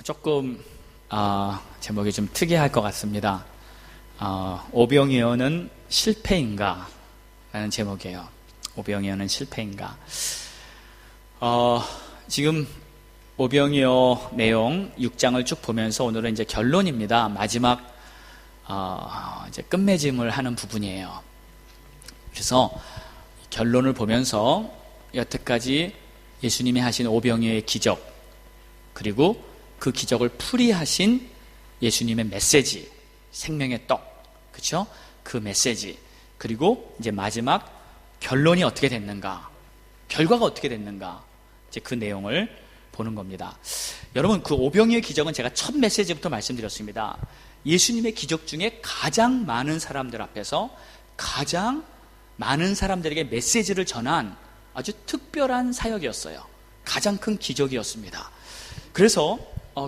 조금 제목이 좀 특이할 것 같습니다. 오병이어는 실패인가? 라는 제목이에요. 오병이어는 실패인가? 지금 오병이어 내용 6장을 쭉 보면서 오늘은 이제 결론입니다. 마지막 이제 끝맺음을 하는 부분이에요. 그래서 결론을 보면서 여태까지 예수님이 하신 오병이어의 기적, 그리고 그 기적을 풀이하신 예수님의 메시지, 생명의 떡, 그렇죠? 그 메시지, 그리고 이제 마지막 결론이 어떻게 됐는가, 결과가 어떻게 됐는가, 이제 그 내용을 보는 겁니다. 여러분, 그 오병이어의 기적은 제가 첫 메시지부터 말씀드렸습니다. 예수님의 기적 중에 가장 많은 사람들 앞에서 가장 많은 사람들에게 메시지를 전한 아주 특별한 사역이었어요. 가장 큰 기적이었습니다. 그래서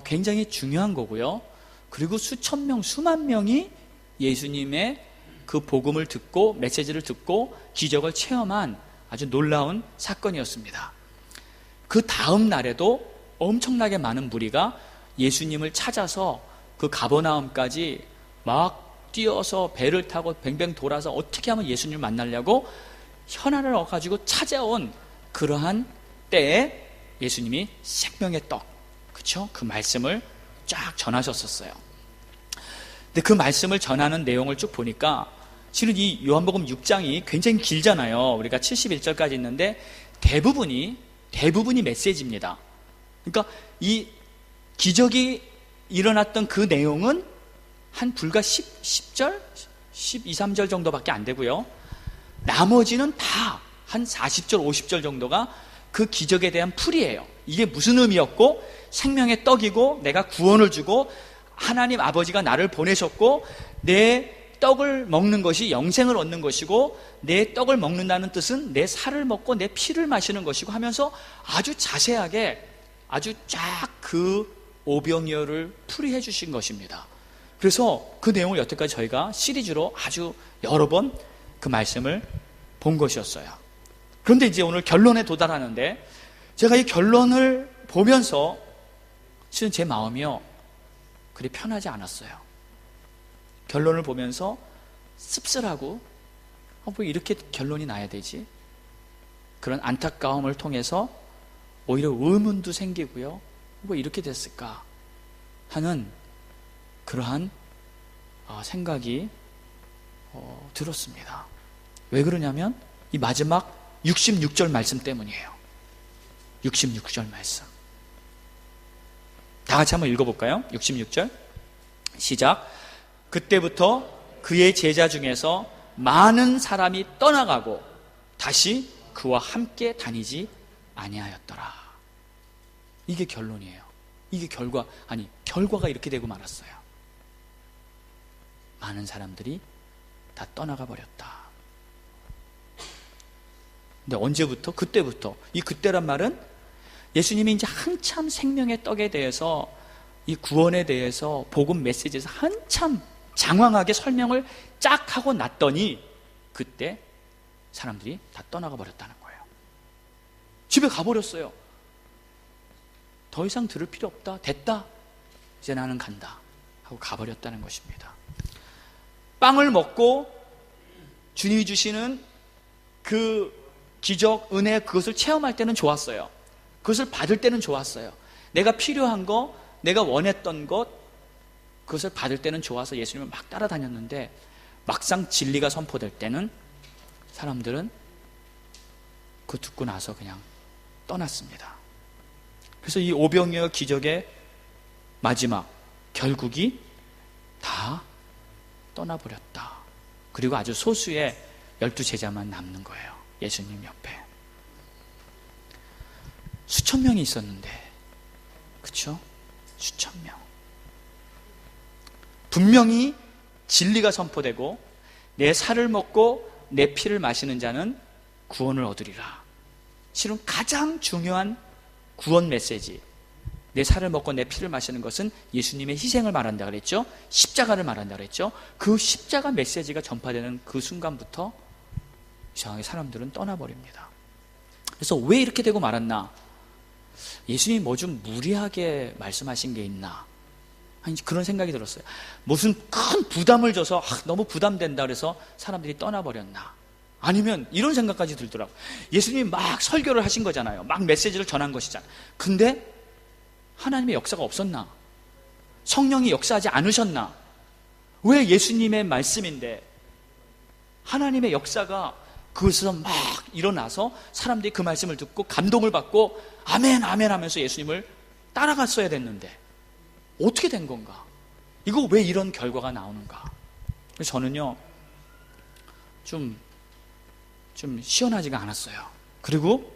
굉장히 중요한 거고요. 그리고 수천 명, 수만 명이 예수님의 그 복음을 듣고 메시지를 듣고 기적을 체험한 아주 놀라운 사건이었습니다. 그 다음 날에도 엄청나게 많은 무리가 예수님을 찾아서 그 가버나움까지 막 뛰어서 배를 타고 뱅뱅 돌아서 어떻게 하면 예수님을 만나려고 현안을 얻어가지고 찾아온 그러한 때에 예수님이 생명의 떡, 그렇죠? 그 말씀을 쫙 전하셨었어요. 근데 그 말씀을 전하는 내용을 쭉 보니까 실은 이 요한복음 6장이 굉장히 길잖아요. 우리가 71절까지 있는데 대부분이 메시지입니다. 그러니까 이 기적이 일어났던 그 내용은 한 불과 10절? 12, 3절 정도밖에 안 되고요. 나머지는 다 한 40절, 50절 정도가 그 기적에 대한 풀이에요. 이게 무슨 의미였고, 생명의 떡이고, 내가 구원을 주고, 하나님 아버지가 나를 보내셨고, 내 떡을 먹는 것이 영생을 얻는 것이고, 내 떡을 먹는다는 뜻은 내 살을 먹고 내 피를 마시는 것이고 하면서 아주 자세하게, 아주 쫙 그 오병이어를 풀이해 주신 것입니다. 그래서 그 내용을 여태까지 저희가 시리즈로 아주 여러 번 그 말씀을 본 것이었어요. 그런데 이제 오늘 결론에 도달하는데, 제가 이 결론을 보면서 실은 제 마음이요, 그리 편하지 않았어요. 결론을 보면서 씁쓸하고, 뭐 이렇게 결론이 나야 되지? 그런 안타까움을 통해서 오히려 의문도 생기고요, 뭐 이렇게 됐을까 하는 그러한 생각이 들었습니다. 왜 그러냐면 이 마지막 66절 말씀 때문이에요. 66절 말씀 다 같이 한번 읽어볼까요? 66절 시작. 그때부터 그의 제자 중에서 많은 사람이 떠나가고 다시 그와 함께 다니지 아니하였더라. 이게 결론이에요. 이게 결과가 이렇게 되고 말았어요. 많은 사람들이 다 떠나가 버렸다. 근데 언제부터? 그때부터. 이 그때란 말은 예수님이 이제 한참 생명의 떡에 대해서, 이 구원에 대해서 복음 메시지에서 한참 장황하게 설명을 쫙 하고 났더니 그때 사람들이 다 떠나가 버렸다는 거예요. 집에 가버렸어요. 더 이상 들을 필요 없다, 됐다, 이제 나는 간다 하고 가버렸다는 것입니다. 빵을 먹고 주님이 주시는 그 기적, 은혜, 그것을 체험할 때는 좋았어요. 그것을 받을 때는 좋았어요. 내가 필요한 거, 내가 원했던 것, 그것을 받을 때는 좋아서 예수님을 막 따라다녔는데, 막상 진리가 선포될 때는 사람들은 그거 듣고 나서 그냥 떠났습니다. 그래서 이 오병이어 기적의 마지막 결국이 다 떠나버렸다. 그리고 아주 소수의 12제자만 남는 거예요. 예수님 옆에 수천 명이 있었는데, 그렇죠? 수천 명. 분명히 진리가 선포되고 내 살을 먹고 내 피를 마시는 자는 구원을 얻으리라. 실은 가장 중요한 구원 메시지, 내 살을 먹고 내 피를 마시는 것은 예수님의 희생을 말한다 그랬죠. 십자가를 말한다 그랬죠. 그 십자가 메시지가 전파되는 그 순간부터 이상하게 사람들은 떠나버립니다. 그래서 왜 이렇게 되고 말았나? 예수님이 뭐 좀 무리하게 말씀하신 게 있나? 아니, 그런 생각이 들었어요. 무슨 큰 부담을 줘서 너무 부담된다 그래서 사람들이 떠나버렸나? 아니면 이런 생각까지 들더라고요. 예수님이 막 설교를 하신 거잖아요. 막 메시지를 전한 것이잖아요. 근데 하나님의 역사가 없었나? 성령이 역사하지 않으셨나? 왜 예수님의 말씀인데 하나님의 역사가 그것에서 막 일어나서 사람들이 그 말씀을 듣고 감동을 받고 아멘 아멘 하면서 예수님을 따라갔어야 됐는데 어떻게 된 건가? 이거 왜 이런 결과가 나오는가? 그래서 저는요 좀 시원하지가 않았어요. 그리고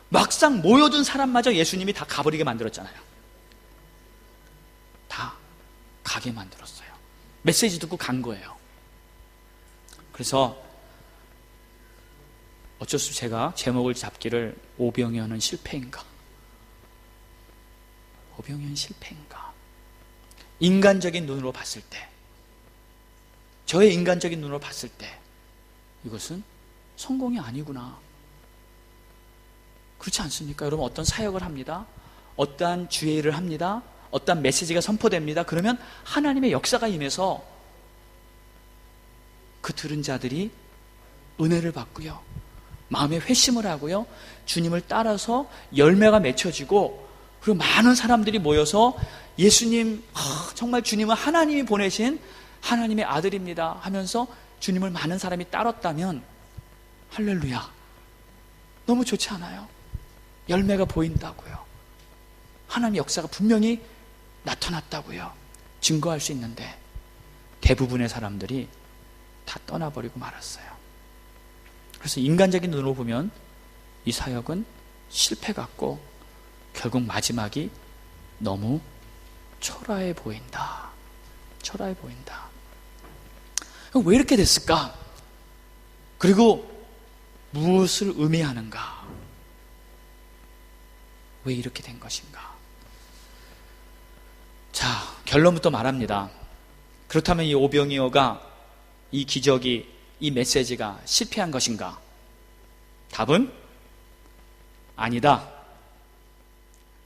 막상 모여든 사람마저 예수님이 다 가버리게 만들었잖아요. 다 가게 만들었어요. 메시지 듣고 간 거예요. 그래서 어쩔 수 없이 제가 제목을 잡기를 오병이어는 실패인가? 오병이어는 실패인가? 인간적인 눈으로 봤을 때, 저의 인간적인 눈으로 봤을 때 이것은 성공이 아니구나. 그렇지 않습니까? 여러분 어떤 사역을 합니다. 어떠한 주의 일을 합니다. 어떠한 메시지가 선포됩니다. 그러면 하나님의 역사가 임해서 그 들은 자들이 은혜를 받고요. 마음에 회심을 하고요. 주님을 따라서 열매가 맺혀지고 그리고 많은 사람들이 모여서 예수님, 정말 주님은 하나님이 보내신 하나님의 아들입니다 하면서 주님을 많은 사람이 따랐다면 할렐루야. 너무 좋지 않아요? 열매가 보인다고요. 하나님의 역사가 분명히 나타났다고요. 증거할 수 있는데 대부분의 사람들이 다 떠나버리고 말았어요. 그래서 인간적인 눈으로 보면 이 사역은 실패 같고 결국 마지막이 너무 초라해 보인다. 초라해 보인다. 왜 이렇게 됐을까? 그리고 무엇을 의미하는가? 왜 이렇게 된 것인가? 자, 결론부터 말합니다. 그렇다면 이 오병이어가, 이 기적이, 이 메시지가 실패한 것인가? 답은 아니다.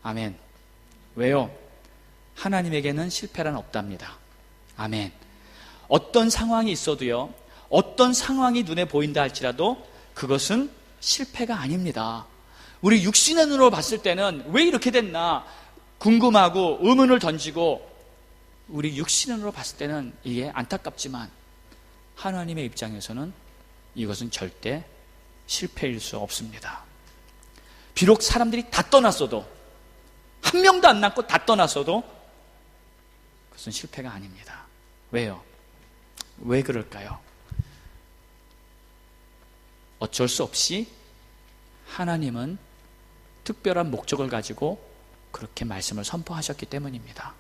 아멘. 왜요? 하나님에게는 실패란 없답니다. 아멘. 어떤 상황이 있어도요, 어떤 상황이 눈에 보인다 할지라도 그것은 실패가 아닙니다. 우리 육신의 눈으로 봤을 때는 왜 이렇게 됐나 궁금하고 의문을 던지고, 우리 육신의 눈으로 봤을 때는 이게 안타깝지만 하나님의 입장에서는 이것은 절대 실패일 수 없습니다. 비록 사람들이 다 떠났어도, 한 명도 안 남고 다 떠났어도 그것은 실패가 아닙니다. 왜요? 왜 그럴까요? 어쩔 수 없이 하나님은 특별한 목적을 가지고 그렇게 말씀을 선포하셨기 때문입니다.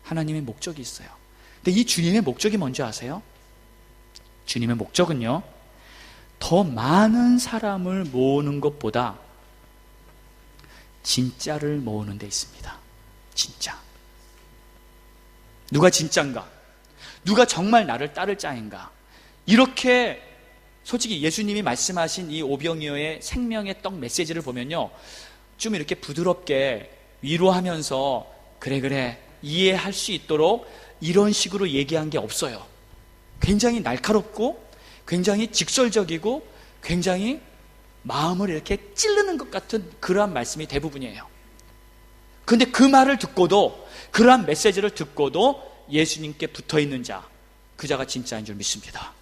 하나님의 목적이 있어요. 근데 이 주님의 목적이 뭔지 아세요? 주님의 목적은요, 더 많은 사람을 모으는 것보다 진짜를 모으는 데 있습니다. 진짜. 누가 진짜인가? 누가 정말 나를 따를 자인가? 이렇게 솔직히 예수님이 말씀하신 이 오병이어의 생명의 떡 메시지를 보면요, 좀 이렇게 부드럽게 위로하면서 그래 이해할 수 있도록 이런 식으로 얘기한 게 없어요. 굉장히 날카롭고 굉장히 직설적이고 굉장히 마음을 이렇게 찌르는 것 같은 그러한 말씀이 대부분이에요. 그런데 그 말을 듣고도, 그러한 메시지를 듣고도 예수님께 붙어있는 자, 그 자가 진짜인 줄 믿습니다.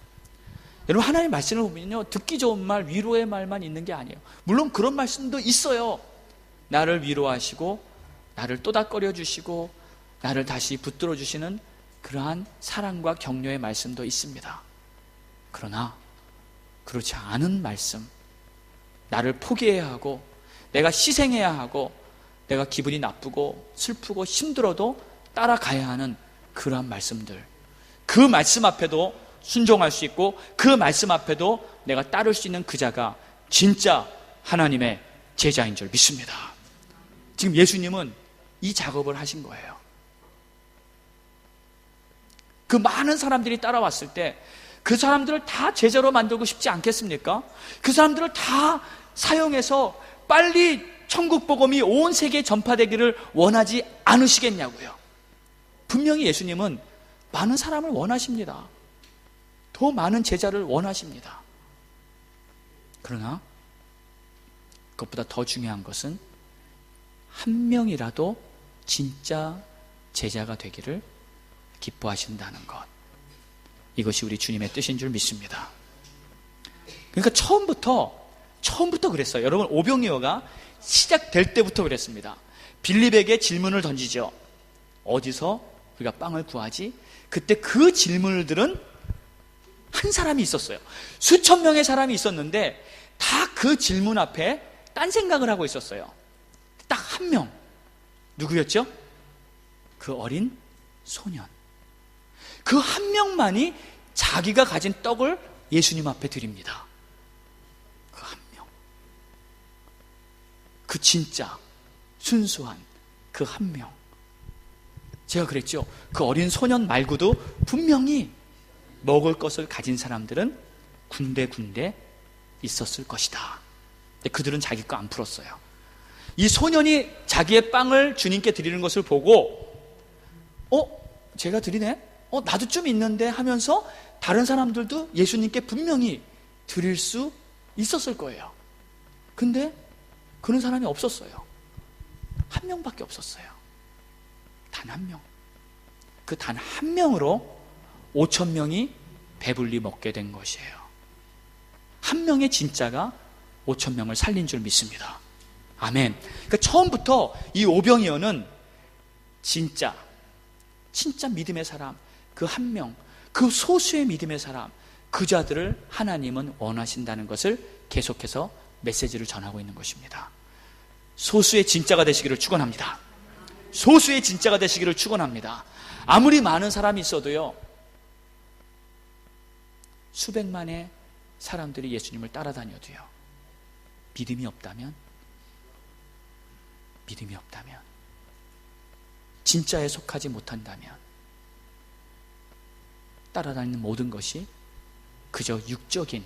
여러분, 하나님의 말씀을 보면요, 듣기 좋은 말, 위로의 말만 있는 게 아니에요. 물론 그런 말씀도 있어요. 나를 위로하시고 나를 또닥거려 주시고 나를 다시 붙들어 주시는 그러한 사랑과 격려의 말씀도 있습니다. 그러나 그렇지 않은 말씀, 나를 포기해야 하고 내가 희생해야 하고 내가 기분이 나쁘고 슬프고 힘들어도 따라가야 하는 그러한 말씀들, 그 말씀 앞에도 순종할 수 있고 그 말씀 앞에도 내가 따를 수 있는 그 자가 진짜 하나님의 제자인 줄 믿습니다. 지금 예수님은 이 작업을 하신 거예요. 그 많은 사람들이 따라왔을 때 그 사람들을 다 제자로 만들고 싶지 않겠습니까? 그 사람들을 다 사용해서 빨리 천국 복음이 온 세계에 전파되기를 원하지 않으시겠냐고요. 분명히 예수님은 많은 사람을 원하십니다. 더 많은 제자를 원하십니다. 그러나 그것보다 더 중요한 것은 한 명이라도 진짜 제자가 되기를 기뻐하신다는 것. 이것이 우리 주님의 뜻인 줄 믿습니다. 그러니까 처음부터 그랬어요. 여러분, 오병이어가 시작될 때부터 그랬습니다. 빌립에게 질문을 던지죠. 어디서 우리가 빵을 구하지? 그때 그 질문을 들은 한 사람이 있었어요. 수천 명의 사람이 있었는데 다 그 질문 앞에 딴 생각을 하고 있었어요. 딱 한 명. 누구였죠? 그 어린 소년. 그 한 명만이 자기가 가진 떡을 예수님 앞에 드립니다. 그 한 명. 그 진짜 순수한 그 한 명. 제가 그랬죠. 그 어린 소년 말고도 분명히 먹을 것을 가진 사람들은 군데군데 있었을 것이다. 근데 그들은 자기 거 안 풀었어요. 이 소년이 자기의 빵을 주님께 드리는 것을 보고 제가 드리네? 나도 좀 있는데 하면서 다른 사람들도 예수님께 분명히 드릴 수 있었을 거예요. 근데 그런 사람이 없었어요. 한 명밖에 없었어요. 단 한 명. 그 단 한 명으로 5천 명이 배불리 먹게 된 것이에요. 한 명의 진짜가 5천 명을 살린 줄 믿습니다. 아멘. 그러니까 처음부터 이 오병이어는 진짜 믿음의 사람, 그 한 명, 그 소수의 믿음의 사람, 그 자들을 하나님은 원하신다는 것을 계속해서 메시지를 전하고 있는 것입니다. 소수의 진짜가 되시기를 축원합니다. 소수의 진짜가 되시기를 축원합니다. 아무리 많은 사람이 있어도요, 수백만의 사람들이 예수님을 따라다녀도요, 믿음이 없다면 진짜에 속하지 못한다면 따라다니는 모든 것이 그저 육적인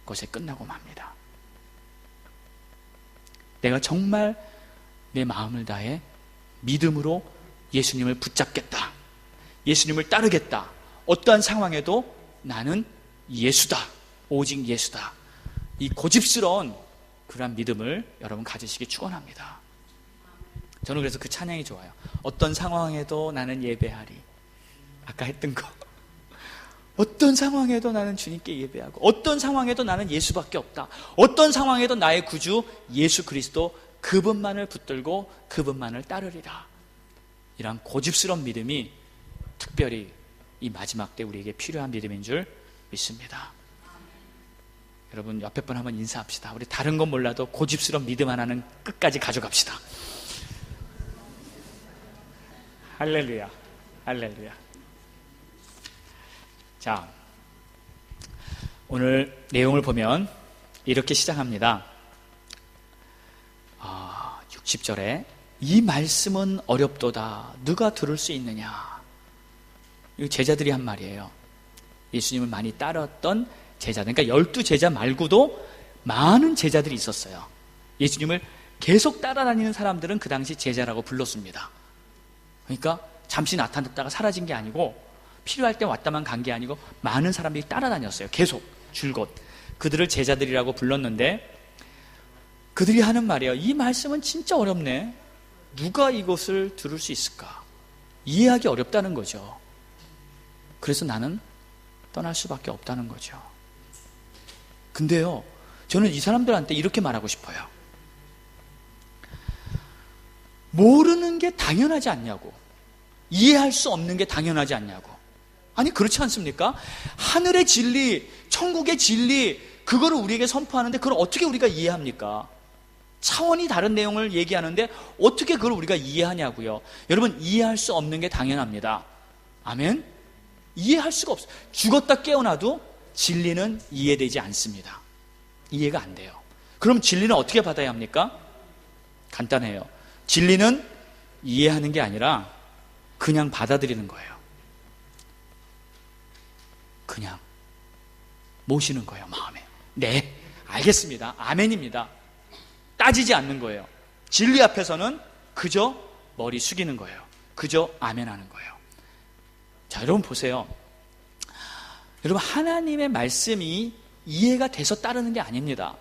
것에 끝나고 맙니다. 내가 정말 내 마음을 다해 믿음으로 예수님을 붙잡겠다, 예수님을 따르겠다, 어떠한 상황에도 나는 예수다, 오직 예수다, 이 고집스러운 그러한 믿음을 여러분 가지시기 축원합니다. 저는 그래서 그 찬양이 좋아요. 어떤 상황에도 나는 예배하리. 아까 했던 거. 어떤 상황에도 나는 주님께 예배하고, 어떤 상황에도 나는 예수밖에 없다. 어떤 상황에도 나의 구주 예수 그리스도, 그분만을 붙들고 그분만을 따르리라. 이런 고집스러운 믿음이 특별히 이 마지막 때 우리에게 필요한 믿음인 줄 믿습니다. 여러분, 옆에 분 한번 인사합시다. 우리 다른 건 몰라도 고집스러운 믿음 하나는 끝까지 가져갑시다. 할렐루야, 할렐루야. 자, 오늘 내용을 보면 이렇게 시작합니다. 60절에 이 말씀은 어렵도다, 누가 들을 수 있느냐. 이 제자들이 한 말이에요. 예수님을 많이 따랐던 제자들, 그러니까 12제자 말고도 많은 제자들이 있었어요. 예수님을 계속 따라다니는 사람들은 그 당시 제자라고 불렀습니다. 그러니까 잠시 나타났다가 사라진 게 아니고, 필요할 때 왔다만 간 게 아니고 많은 사람들이 따라다녔어요. 계속 줄곧 그들을 제자들이라고 불렀는데, 그들이 하는 말이에요. 이 말씀은 진짜 어렵네. 누가 이것을 들을 수 있을까? 이해하기 어렵다는 거죠. 그래서 나는 떠날 수밖에 없다는 거죠. 근데요, 저는 이 사람들한테 이렇게 말하고 싶어요. 모르는 게 당연하지 않냐고, 이해할 수 없는 게 당연하지 않냐고. 아니, 그렇지 않습니까? 하늘의 진리, 천국의 진리, 그거를 우리에게 선포하는데 그걸 어떻게 우리가 이해합니까? 차원이 다른 내용을 얘기하는데 어떻게 그걸 우리가 이해하냐고요. 여러분, 이해할 수 없는 게 당연합니다. 아멘? 이해할 수가 없어요. 죽었다 깨어나도 진리는 이해되지 않습니다. 이해가 안 돼요. 그럼 진리는 어떻게 받아야 합니까? 간단해요. 진리는 이해하는 게 아니라 그냥 받아들이는 거예요. 그냥 모시는 거예요, 마음에. 네, 알겠습니다. 아멘입니다. 따지지 않는 거예요. 진리 앞에서는 그저 머리 숙이는 거예요. 그저 아멘 하는 거예요. 자, 여러분 보세요. 여러분, 하나님의 말씀이 이해가 돼서 따르는 게 아닙니다.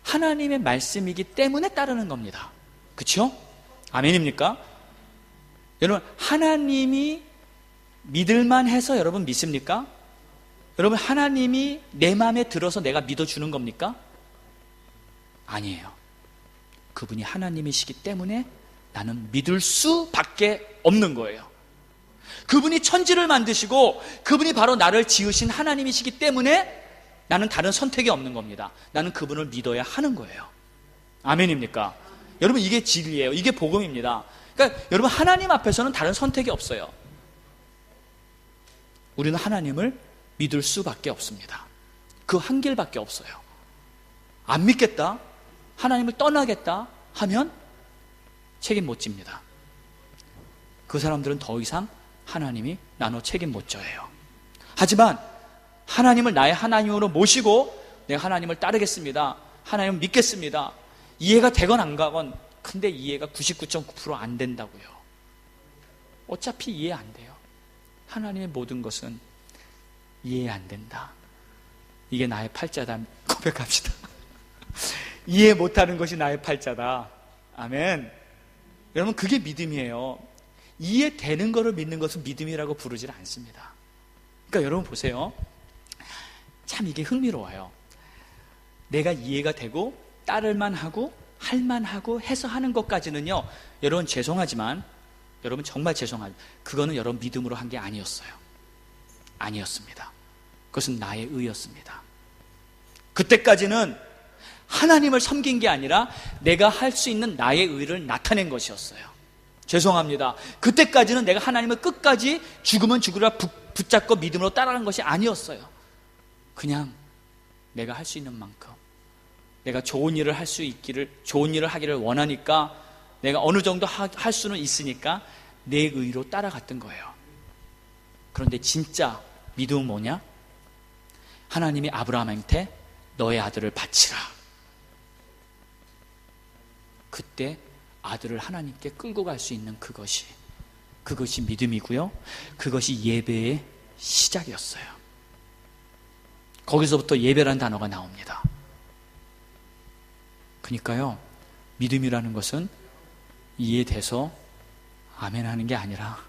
하나님의 말씀이기 때문에 따르는 겁니다. 그렇죠? 아멘입니까? 여러분, 하나님이 믿을만 해서 여러분 믿습니까? 여러분, 하나님이 내 마음에 들어서 내가 믿어주는 겁니까? 아니에요. 그분이 하나님이시기 때문에 나는 믿을 수밖에 없는 거예요. 그분이 천지를 만드시고 그분이 바로 나를 지으신 하나님이시기 때문에 나는 다른 선택이 없는 겁니다. 나는 그분을 믿어야 하는 거예요. 아멘입니까? 여러분, 이게 진리예요. 이게 복음입니다. 그러니까 여러분, 하나님 앞에서는 다른 선택이 없어요. 우리는 하나님을 믿을 수밖에 없습니다. 그 한 길밖에 없어요. 안 믿겠다, 하나님을 떠나겠다 하면 책임 못 집니다. 그 사람들은 더 이상 하나님이 나눠 책임 못 져요. 하지만 하나님을 나의 하나님으로 모시고 내가 하나님을 따르겠습니다, 하나님을 믿겠습니다, 이해가 되건 안 가건, 근데 이해가 99.9% 안 된다고요. 어차피 이해 안 돼요. 하나님의 모든 것은 이해 안 된다. 이게 나의 팔자다. 고백합시다. 이해 못하는 것이 나의 팔자다. 아멘. 여러분, 그게 믿음이에요. 이해되는 것을 믿는 것은 믿음이라고 부르질 않습니다. 그러니까 여러분 보세요. 참 이게 흥미로워요. 내가 이해가 되고 따를만 하고 할만 하고 해서 하는 것까지는요, 여러분 죄송하지만, 여러분 정말 죄송하지만 그거는 여러분 믿음으로 한 게 아니었어요. 아니었습니다. 그것은 나의 의였습니다. 그때까지는 하나님을 섬긴 게 아니라 내가 할 수 있는 나의 의를 나타낸 것이었어요. 죄송합니다. 그때까지는 내가 하나님을 끝까지 죽으면 죽으라 붙잡고 믿음으로 따라간 것이 아니었어요. 그냥 내가 할 수 있는 만큼, 내가 좋은 일을 할 수 있기를, 좋은 일을 하기를 원하니까, 내가 어느 정도 할 수는 있으니까 내 의로 따라갔던 거예요. 그런데 진짜 믿음은 뭐냐? 하나님이 아브라함한테 너의 아들을 바치라. 그때 아들을 하나님께 끌고 갈 수 있는 그것이 믿음이고요, 그것이 예배의 시작이었어요. 거기서부터 예배라는 단어가 나옵니다. 그러니까요, 믿음이라는 것은 이해돼서 아멘 하는 게 아니라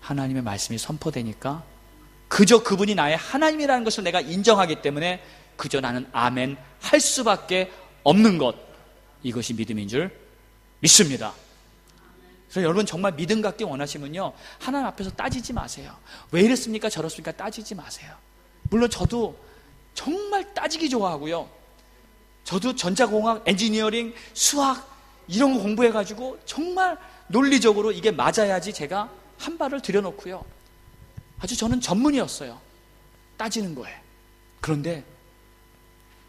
하나님의 말씀이 선포되니까 그저 그분이 나의 하나님이라는 것을 내가 인정하기 때문에 그저 나는 아멘 할 수밖에 없는 것, 이것이 믿음인 줄 믿습니다. 그래서 여러분 정말 믿음 갖기 원하시면요, 하나님 앞에서 따지지 마세요. 왜 이랬습니까 저렇습니까 따지지 마세요. 물론 저도 정말 따지기 좋아하고요, 저도 전자공학, 엔지니어링, 수학 이런 거 공부해가지고 정말 논리적으로 이게 맞아야지 제가 한 발을 들여놓고요, 아주 저는 전문이었어요. 따지는 거에. 그런데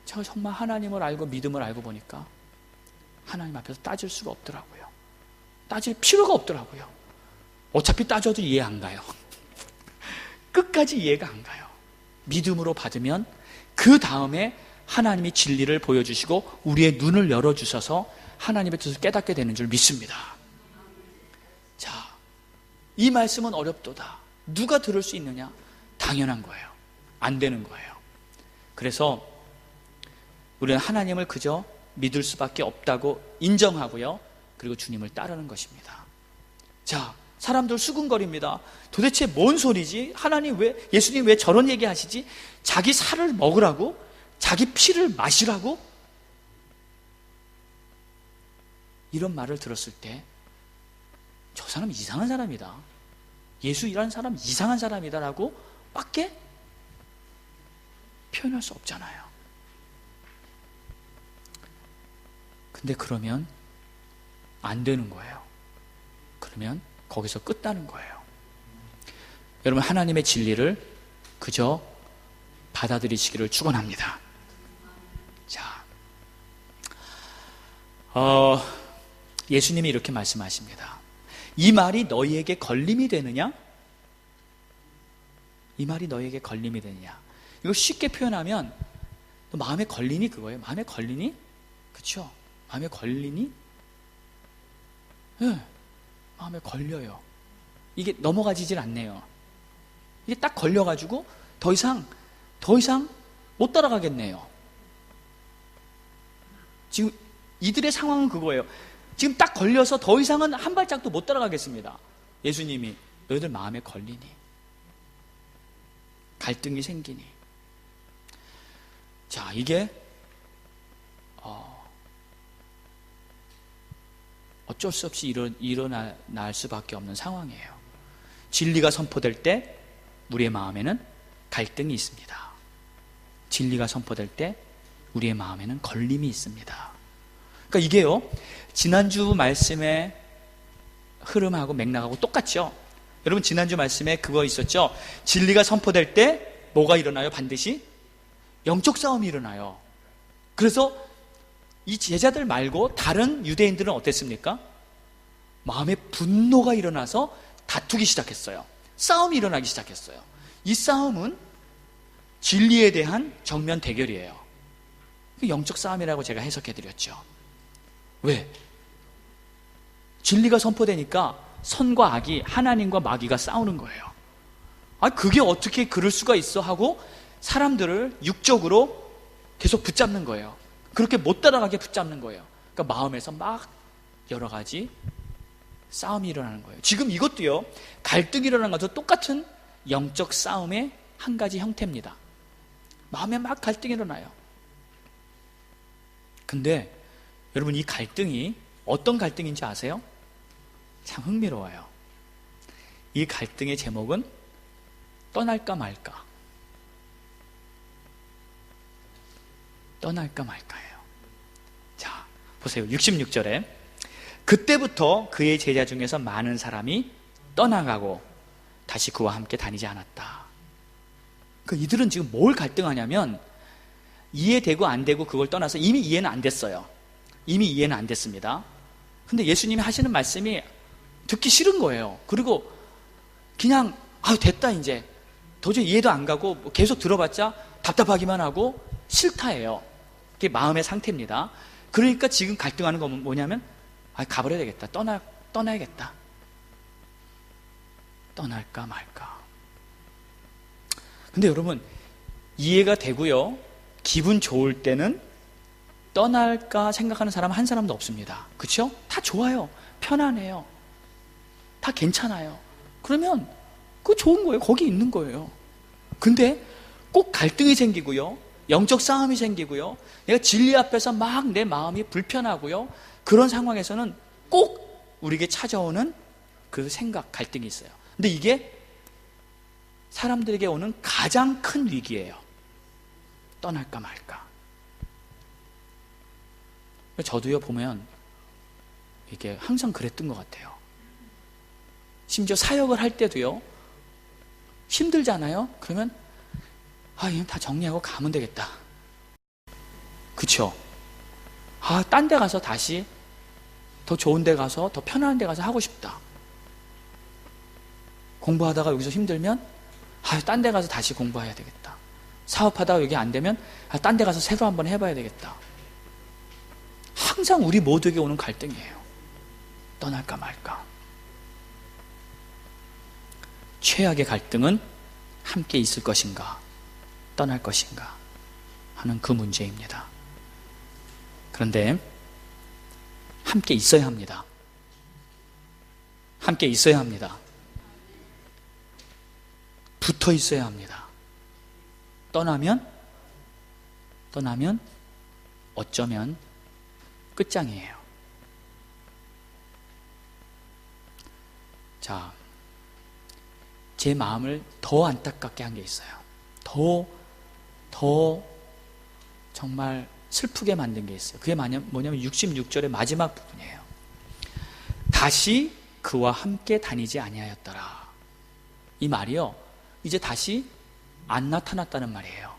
제가 정말 하나님을 알고 믿음을 알고 보니까 하나님 앞에서 따질 수가 없더라고요. 따질 필요가 없더라고요. 어차피 따져도 이해 안 가요. 끝까지 이해가 안 가요. 믿음으로 받으면 그 다음에 하나님이 진리를 보여주시고 우리의 눈을 열어주셔서 하나님의 뜻을 깨닫게 되는 줄 믿습니다. 자, 이 말씀은 어렵도다. 누가 들을 수 있느냐? 당연한 거예요. 안 되는 거예요. 그래서 우리는 하나님을 그저 믿을 수밖에 없다고 인정하고요, 그리고 주님을 따르는 것입니다. 자, 사람들 수군거립니다. 도대체 뭔 소리지? 예수님 왜 저런 얘기 하시지? 자기 살을 먹으라고? 자기 피를 마시라고? 이런 말을 들었을 때 저 사람 이상한 사람이다, 예수이라는 사람 이상한 사람이다 라고 밖에 표현할 수 없잖아요. 근데 그러면 안 되는 거예요. 그러면 거기서 끝나는 거예요. 여러분, 하나님의 진리를 그저 받아들이시기를 축원합니다. 자, 예수님이 이렇게 말씀하십니다. 이 말이 너희에게 걸림이 되느냐? 이 말이 너희에게 걸림이 되느냐? 이거 쉽게 표현하면 너 마음에 걸리니? 그거예요. 마음에 걸리니? 그렇죠? 마음에 걸리니? 네, 마음에 걸려요. 이게 넘어가지질 않네요. 이게 딱 걸려가지고 더 이상 못 따라가겠네요. 지금 이들의 상황은 그거예요. 지금 딱 걸려서 더 이상은 한 발짝도 못 따라가겠습니다. 예수님이 너희들 마음에 걸리니, 갈등이 생기니. 자, 이게 어쩔 수 없이 일어날 수밖에 없는 상황이에요. 진리가 선포될 때 우리의 마음에는 갈등이 있습니다. 진리가 선포될 때 우리의 마음에는 걸림이 있습니다. 그러니까 이게요, 지난주 말씀의 흐름하고 맥락하고 똑같죠? 여러분, 지난주 말씀에 그거 있었죠? 진리가 선포될 때 뭐가 일어나요? 반드시 영적 싸움이 일어나요. 그래서 이 제자들 말고 다른 유대인들은 어땠습니까? 마음에 분노가 일어나서 다투기 시작했어요. 싸움이 일어나기 시작했어요. 이 싸움은 진리에 대한 정면 대결이에요. 영적 싸움이라고 제가 해석해드렸죠. 왜? 진리가 선포되니까 선과 악이, 하나님과 마귀가 싸우는 거예요. 그게 어떻게 그럴 수가 있어 하고 사람들을 육적으로 계속 붙잡는 거예요. 그렇게 못 따라가게 붙잡는 거예요. 그러니까 마음에서 막 여러 가지 싸움이 일어나는 거예요. 지금 이것도요, 갈등이 일어나는 것도 똑같은 영적 싸움의 한 가지 형태입니다. 마음에 막 갈등이 일어나요. 근데 여러분, 이 갈등이 어떤 갈등인지 아세요? 참 흥미로워요. 이 갈등의 제목은 떠날까 말까. 떠날까 말까예요. 자, 보세요. 66절에 그때부터 그의 제자 중에서 많은 사람이 떠나가고 다시 그와 함께 다니지 않았다. 이들은 지금 뭘 갈등하냐면, 이해되고 안 되고 그걸 떠나서 이미 이해는 안 됐어요. 이미 이해는 안 됐습니다. 근데 예수님이 하시는 말씀이 듣기 싫은 거예요. 그리고 그냥 됐다, 이제 도저히 이해도 안 가고 계속 들어봤자 답답하기만 하고 싫다예요. 그게 마음의 상태입니다. 그러니까 지금 갈등하는 건 뭐냐면, 가버려야 되겠다, 떠나야겠다. 떠날까 말까. 근데 여러분, 이해가 되고요, 기분 좋을 때는 떠날까 생각하는 사람 한 사람도 없습니다. 그렇죠? 다 좋아요. 편안해요. 다 괜찮아요. 그러면 그거 좋은 거예요. 거기 있는 거예요. 근데 꼭 갈등이 생기고요, 영적 싸움이 생기고요, 내가 진리 앞에서 막 내 마음이 불편하고요, 그런 상황에서는 꼭 우리에게 찾아오는 그 생각, 갈등이 있어요. 근데 이게 사람들에게 오는 가장 큰 위기예요. 떠날까 말까. 저도요, 보면 이게 항상 그랬던 것 같아요. 심지어 사역을 할 때도요, 힘들잖아요. 그러면 이건 다 정리하고 가면 되겠다. 그쵸? 딴 데 가서 다시 더 좋은 데 가서, 더 편안한 데 가서 하고 싶다. 공부하다가 여기서 힘들면 딴 데 가서 다시 공부해야 되겠다. 사업하다가 여기 안 되면 딴 데 가서 새로 한번 해봐야 되겠다. 항상 우리 모두에게 오는 갈등이에요. 떠날까 말까. 최악의 갈등은 함께 있을 것인가, 떠날 것인가 하는 그 문제입니다. 그런데 함께 있어야 합니다. 함께 있어야 합니다. 붙어 있어야 합니다. 떠나면 어쩌면 끝장이에요. 자, 제 마음을 더 안타깝게 한 게 있어요. 더 정말 슬프게 만든 게 있어요. 그게 뭐냐면 66절의 마지막 부분이에요. 다시 그와 함께 다니지 아니하였더라. 이 말이요, 이제 다시 안 나타났다는 말이에요.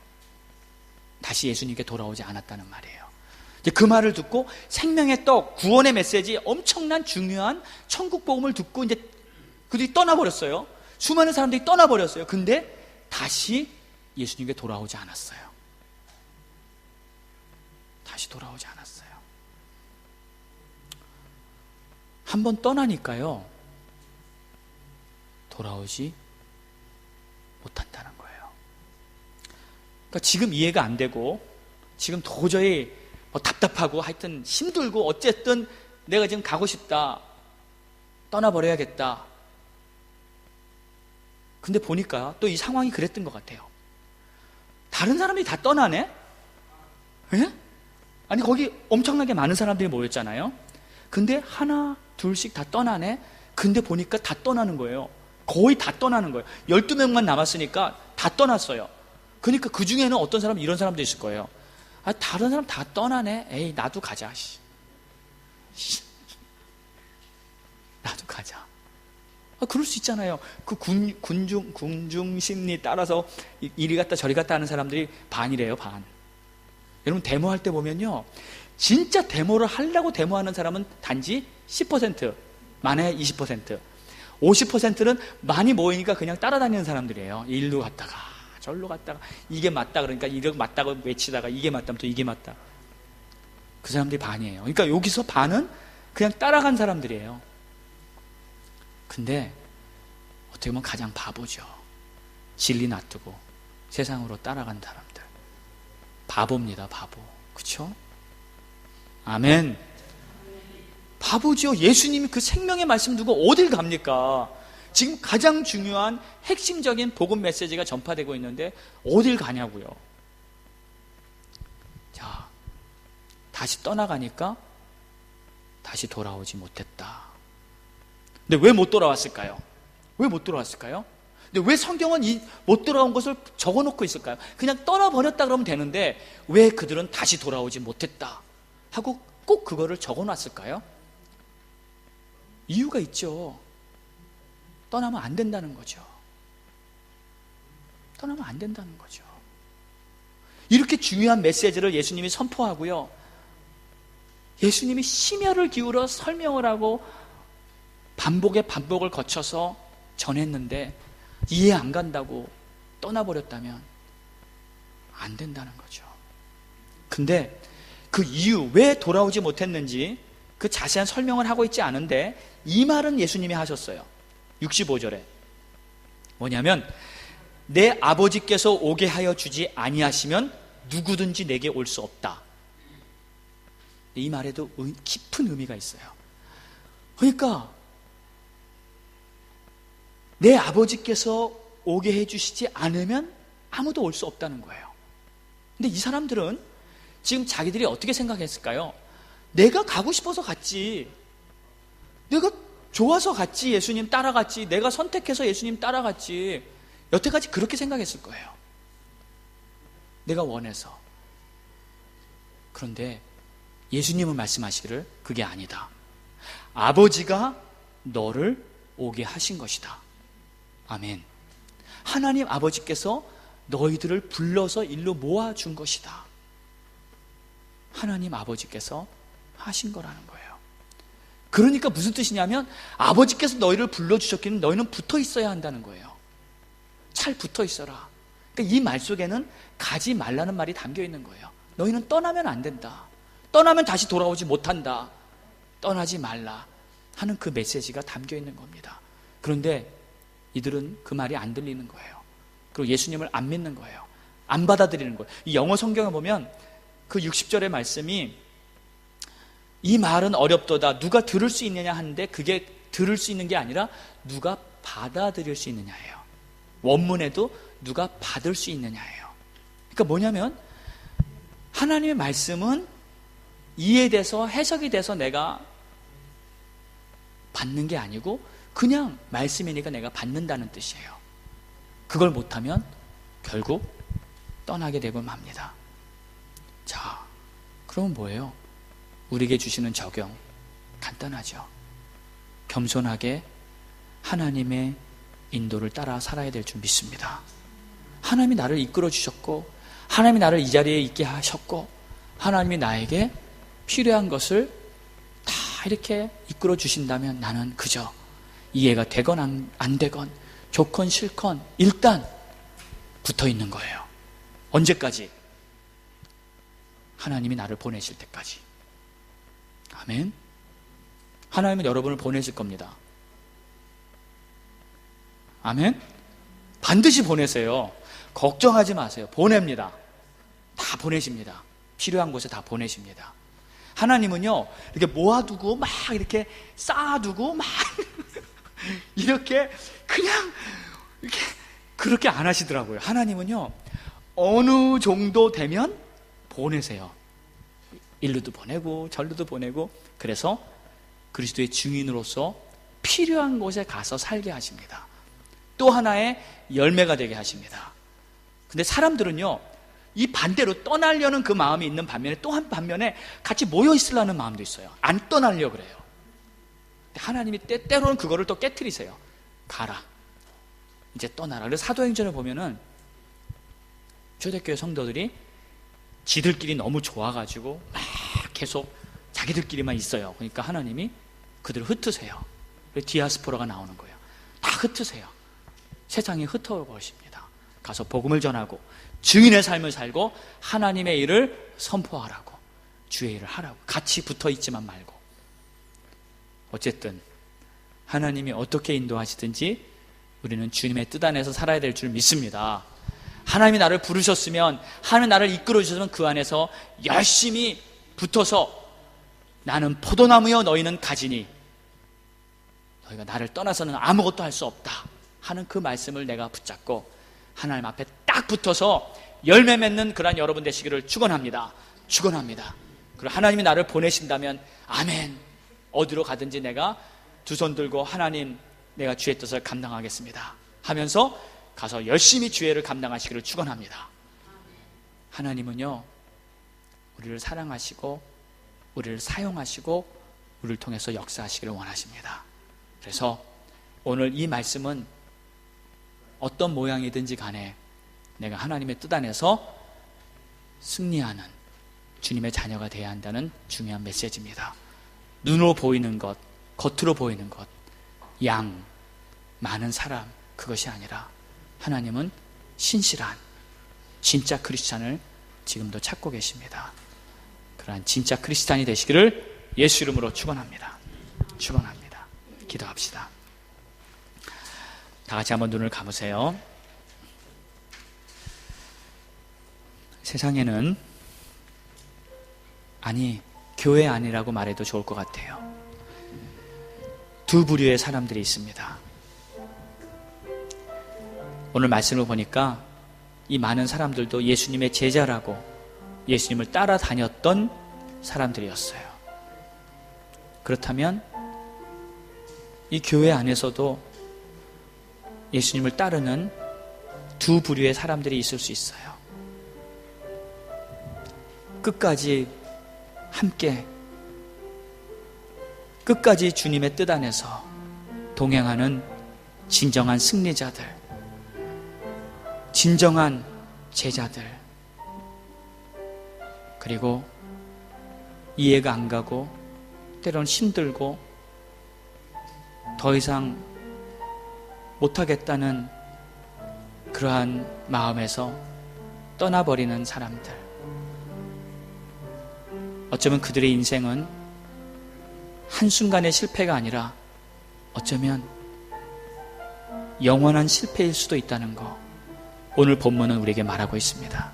다시 예수님께 돌아오지 않았다는 말이에요. 이제 그 말을 듣고 생명의 떡, 구원의 메시지, 엄청난 중요한 천국 복음을 듣고 이제 그들이 떠나버렸어요. 수많은 사람들이 떠나버렸어요. 근데 다시 예수님께 돌아오지 않았어요. 다시 돌아오지 않았어요. 한번 떠나니까요, 돌아오지 못한다는 거예요. 그러니까 지금 이해가 안 되고, 지금 도저히 답답하고 하여튼 힘들고 어쨌든 내가 지금 가고 싶다, 떠나버려야겠다. 근데 보니까 또 이 상황이 그랬던 것 같아요. 다른 사람들이 다 떠나네? 예? 아니 거기 엄청나게 많은 사람들이 모였잖아요. 근데 하나 둘씩 다 떠나네. 근데 보니까 다 떠나는 거예요. 거의 다 떠나는 거예요. 12명만 남았으니까 다 떠났어요. 그러니까 그 중에는 어떤 사람, 이런 사람도 있을 거예요. 아, 다른 사람 다 떠나네. 에이, 나도 가자. 나도 가자. 아, 그럴 수 있잖아요. 그 군중 심리 따라서 이리 갔다 저리 갔다 하는 사람들이 반이래요, 반. 여러분, 데모할 때 보면요, 진짜 데모를 하려고 데모하는 사람은 단지 10%, 만에 20%. 50%는 많이 모이니까 그냥 따라다니는 사람들이에요. 일로 갔다가 절로 갔다가, 이게 맞다 그러니까 이게 맞다고 외치다가, 이게 맞다면 또 이게 맞다. 그 사람들이 반이에요. 그러니까 여기서 반은 그냥 따라간 사람들이에요. 근데 어떻게 보면 가장 바보죠. 진리 놔두고 세상으로 따라간 사람들. 바보입니다, 바보. 그쵸? 아멘. 바보죠. 예수님이 그 생명의 말씀 두고 어딜 갑니까? 지금 가장 중요한 핵심적인 복음 메시지가 전파되고 있는데 어딜 가냐고요. 자, 다시 떠나가니까 다시 돌아오지 못했다. 근데 왜 못 돌아왔을까요? 왜 못 돌아왔을까요? 근데 왜 성경은 이 못 돌아온 것을 적어놓고 있을까요? 그냥 떠나버렸다 그러면 되는데 왜 그들은 다시 돌아오지 못했다 하고 꼭 그거를 적어놨을까요? 이유가 있죠. 떠나면 안 된다는 거죠. 떠나면 안 된다는 거죠. 이렇게 중요한 메시지를 예수님이 선포하고요, 예수님이 심혈을 기울여 설명을 하고 반복의 반복을 거쳐서 전했는데 이해 안 간다고 떠나버렸다면 안 된다는 거죠. 근데 그 이유, 왜 돌아오지 못했는지 그 자세한 설명을 하고 있지 않은데 이 말은 예수님이 하셨어요. 65절에 뭐냐면, 내 아버지께서 오게 하여 주지 아니하시면 누구든지 내게 올 수 없다. 이 말에도 깊은 의미가 있어요. 그러니까 내 아버지께서 오게 해주시지 않으면 아무도 올 수 없다는 거예요. 근데 이 사람들은 지금 자기들이 어떻게 생각했을까요? 내가 가고 싶어서 갔지, 내가 좋아서 갔지, 예수님 따라갔지, 내가 선택해서 예수님 따라갔지, 여태까지 그렇게 생각했을 거예요. 내가 원해서. 그런데 예수님은 말씀하시기를 그게 아니다. 아버지가 너를 오게 하신 것이다. 아멘. 하나님 아버지께서 너희들을 불러서 일로 모아준 것이다. 하나님 아버지께서 하신 거라는 거예요. 그러니까 무슨 뜻이냐면, 아버지께서 너희를 불러주셨기는 너희는 붙어 있어야 한다는 거예요. 잘 붙어 있어라. 그러니까 이 말 속에는 가지 말라는 말이 담겨 있는 거예요. 너희는 떠나면 안 된다. 떠나면 다시 돌아오지 못한다. 떠나지 말라 하는 그 메시지가 담겨 있는 겁니다. 그런데 이들은 그 말이 안 들리는 거예요. 그리고 예수님을 안 믿는 거예요. 안 받아들이는 거예요. 이 영어 성경에 보면 그 60절의 말씀이, 이 말은 어렵도다, 누가 들을 수 있느냐 하는데 그게 들을 수 있는 게 아니라 누가 받아들일 수 있느냐예요. 원문에도 누가 받을 수 있느냐예요. 그러니까 뭐냐면, 하나님의 말씀은 이해돼서 해석이 돼서 내가 받는 게 아니고 그냥 말씀이니까 내가 받는다는 뜻이에요. 그걸 못하면 결국 떠나게 되고 맙니다. 자, 그럼 뭐예요? 우리에게 주시는 적용 간단하죠. 겸손하게 하나님의 인도를 따라 살아야 될 줄 믿습니다. 하나님이 나를 이끌어 주셨고, 하나님이 나를 이 자리에 있게 하셨고, 하나님이 나에게 필요한 것을 다 이렇게 이끌어 주신다면 나는 그저 이해가 되건 안 되건, 좋건 싫건 일단 붙어 있는 거예요. 언제까지? 하나님이 나를 보내실 때까지. 아멘. 하나님은 여러분을 보내실 겁니다. 아멘? 반드시 보내세요. 걱정하지 마세요. 보냅니다. 다 보내십니다. 필요한 곳에 다 보내십니다. 하나님은요, 이렇게 모아두고 막 이렇게 쌓아두고 막 이렇게 그냥 이렇게 그렇게 안 하시더라고요. 하나님은요, 어느 정도 되면 보내세요. 일루도 보내고 절루도 보내고, 그래서 그리스도의 증인으로서 필요한 곳에 가서 살게 하십니다. 또 하나의 열매가 되게 하십니다. 근데 사람들은요, 이 반대로 떠나려는 그 마음이 있는 반면에, 또 한 반면에 같이 모여 있으려는 마음도 있어요. 안 떠나려고 그래요. 하나님이 때로는 그거를 또 깨트리세요. 가라, 이제 떠나라. 그래서 사도행전을 보면은 초대교회 성도들이 지들끼리 너무 좋아가지고 막 계속 자기들끼리만 있어요. 그러니까 하나님이 그들을 흩으세요. 디아스포라가 나오는 거예요. 다 흩으세요. 세상에 흩어버리십니다. 가서 복음을 전하고 증인의 삶을 살고 하나님의 일을 선포하라고, 주의 일을 하라고. 같이 붙어있지만 말고. 어쨌든 하나님이 어떻게 인도하시든지 우리는 주님의 뜻 안에서 살아야 될 줄 믿습니다. 하나님이 나를 부르셨으면, 하나님이 나를 이끌어 주셨으면 그 안에서 열심히 붙어서 나는 포도나무여 너희는 가지니 너희가 나를 떠나서는 아무것도 할 수 없다 하는 그 말씀을 내가 붙잡고 하나님 앞에 딱 붙어서 열매 맺는 그러한 여러분 되시기를 축원합니다. 축원합니다. 그리고 하나님이 나를 보내신다면 아멘, 어디로 가든지 내가 두 손 들고 하나님, 내가 주의 뜻을 감당하겠습니다 하면서 가서 열심히 주의 일을 감당하시기를 축원합니다. 하나님은요, 우리를 사랑하시고 우리를 사용하시고 우리를 통해서 역사하시기를 원하십니다. 그래서 오늘 이 말씀은 어떤 모양이든지 간에 내가 하나님의 뜻 안에서 승리하는 주님의 자녀가 되어야 한다는 중요한 메시지입니다. 눈으로 보이는 것, 겉으로 보이는 것, 양, 많은 사람, 그것이 아니라 하나님은 신실한 진짜 크리스찬을 지금도 찾고 계십니다. 그러한 진짜 크리스찬이 되시기를 예수 이름으로 축원합니다. 축원합니다. 기도합시다. 다 같이 한번 눈을 감으세요. 세상에는, 아니 교회 아니라고 말해도 좋을 것 같아요, 두 부류의 사람들이 있습니다. 오늘 말씀을 보니까 이 많은 사람들도 예수님의 제자라고 예수님을 따라다녔던 사람들이었어요. 그렇다면 이 교회 안에서도 예수님을 따르는 두 부류의 사람들이 있을 수 있어요. 끝까지 함께, 끝까지 주님의 뜻 안에서 동행하는 진정한 승리자들, 진정한 제자들, 그리고 이해가 안 가고 때로는 힘들고 더 이상 못하겠다는 그러한 마음에서 떠나버리는 사람들. 어쩌면 그들의 인생은 한순간의 실패가 아니라 어쩌면 영원한 실패일 수도 있다는 거, 오늘 본문은 우리에게 말하고 있습니다.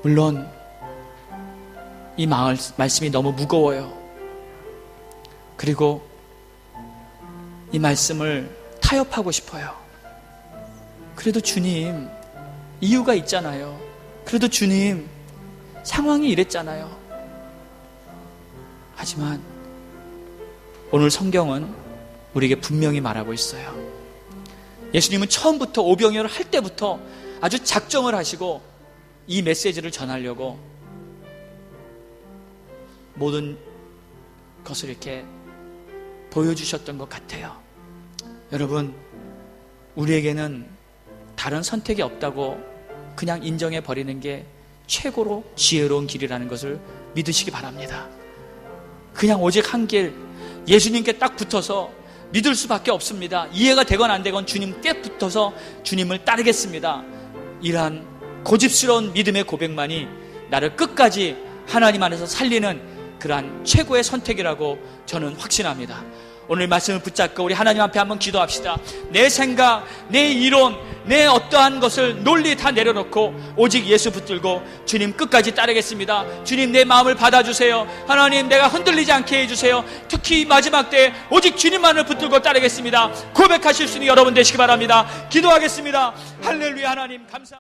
물론 이 말씀이 너무 무거워요. 그리고 이 말씀을 타협하고 싶어요. 그래도 주님, 이유가 있잖아요. 그래도 주님, 상황이 이랬잖아요. 하지만 오늘 성경은 우리에게 분명히 말하고 있어요. 예수님은 처음부터 오병이어를 할 때부터 아주 작정을 하시고 이 메시지를 전하려고 모든 것을 이렇게 보여주셨던 것 같아요. 여러분, 우리에게는 다른 선택이 없다고 그냥 인정해 버리는 게 최고로 지혜로운 길이라는 것을 믿으시기 바랍니다. 그냥 오직 한 길, 예수님께 딱 붙어서 믿을 수밖에 없습니다. 이해가 되건 안 되건 주님께 붙어서 주님을 따르겠습니다. 이러한 고집스러운 믿음의 고백만이 나를 끝까지 하나님 안에서 살리는 그러한 최고의 선택이라고 저는 확신합니다. 오늘 말씀을 붙잡고 우리 하나님 앞에 한번 기도합시다. 내 생각, 내 이론, 내 어떠한 것을 논리 다 내려놓고 오직 예수 붙들고 주님 끝까지 따르겠습니다. 주님 내 마음을 받아주세요. 하나님 내가 흔들리지 않게 해주세요. 특히 마지막 때에 오직 주님만을 붙들고 따르겠습니다. 고백하실 수 있는 여러분 되시기 바랍니다. 기도하겠습니다. 할렐루야. 하나님 감사합니다.